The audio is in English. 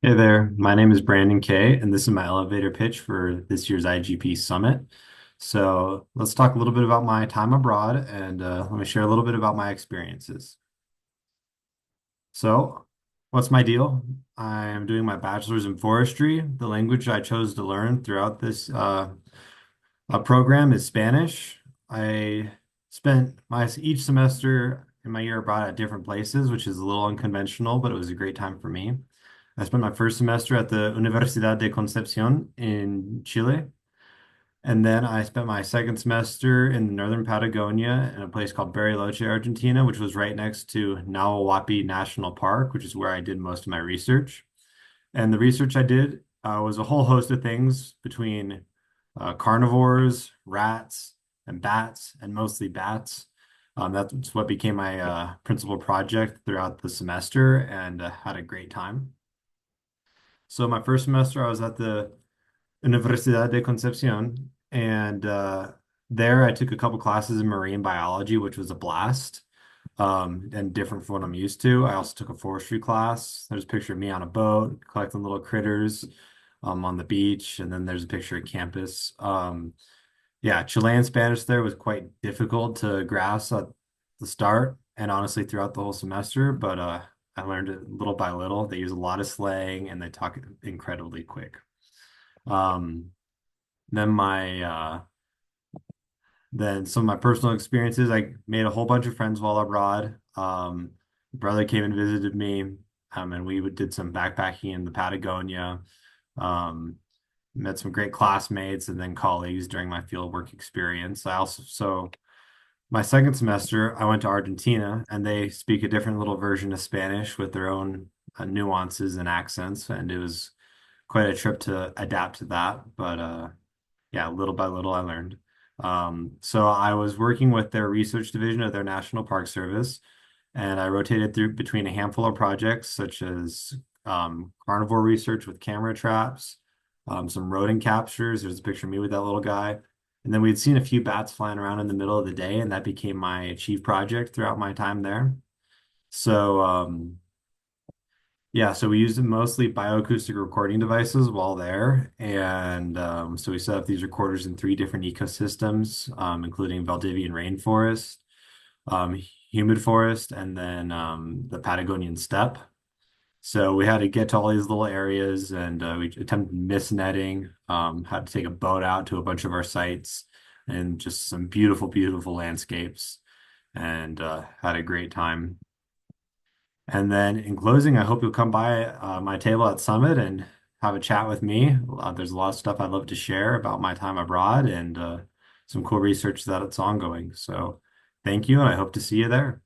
Hey there, my name is Brandon Kay, and this is my elevator pitch for this year's IGP Summit. So let's talk a little bit about my time abroad and let me share a little bit about my experiences. So, what's my deal? I am doing my bachelor's in forestry. The language I chose to learn throughout this program is Spanish. I spent my each semester in my year abroad at different places, which is a little unconventional, but it was a great time for me. I spent my first semester at the Universidad de Concepción in Chile, and then I spent my second semester in the northern Patagonia in a place called Bariloche, Argentina, which was right next to Nahuel National Park, which is where I did most of my research. And the research I did was a whole host of things between carnivores, rats, and bats, and mostly bats. That's what became my principal project throughout the semester and had a great time. So my first semester, I was at the Universidad de Concepción, and there I took a couple classes in marine biology, which was a blast, and different from what I'm used to. I also took a forestry class. There's a picture of me on a boat collecting little critters on the beach, and then there's a picture of campus. Yeah, Chilean Spanish there was quite difficult to grasp at the start, and honestly throughout the whole semester, but I learned it little by little. They use a lot of slang and they talk incredibly quick. Um, then my then some of my personal experiences, I made a whole bunch of friends while abroad. Brother came and visited me, and did some backpacking in the Patagonia. Um, Met some great classmates and then colleagues during my fieldwork experience. My second semester, I went to Argentina, and they speak a different little version of Spanish with their own nuances and accents, and it was quite a trip to adapt to that. But yeah, little by little, I learned. So I was working with their research division of their National Park Service, and I rotated through between a handful of projects such as carnivore research with camera traps, some rodent captures. There's a picture of me with that little guy. And then we'd seen a few bats flying around in the middle of the day, and that became my chief project throughout my time there. So, yeah, so we used mostly bioacoustic recording devices while there. And so we set up these recorders in three different ecosystems, including Valdivian rainforest, um, humid forest, and then the Patagonian steppe. So we had to get to all these little areas and we attempted mist netting, had to take a boat out to a bunch of our sites and just some beautiful, beautiful landscapes and had a great time. And then in closing, I hope you'll come by my table at Summit and have a chat with me. There's a lot of stuff I'd love to share about my time abroad and some cool research that's ongoing. So thank you, and I hope to see you there.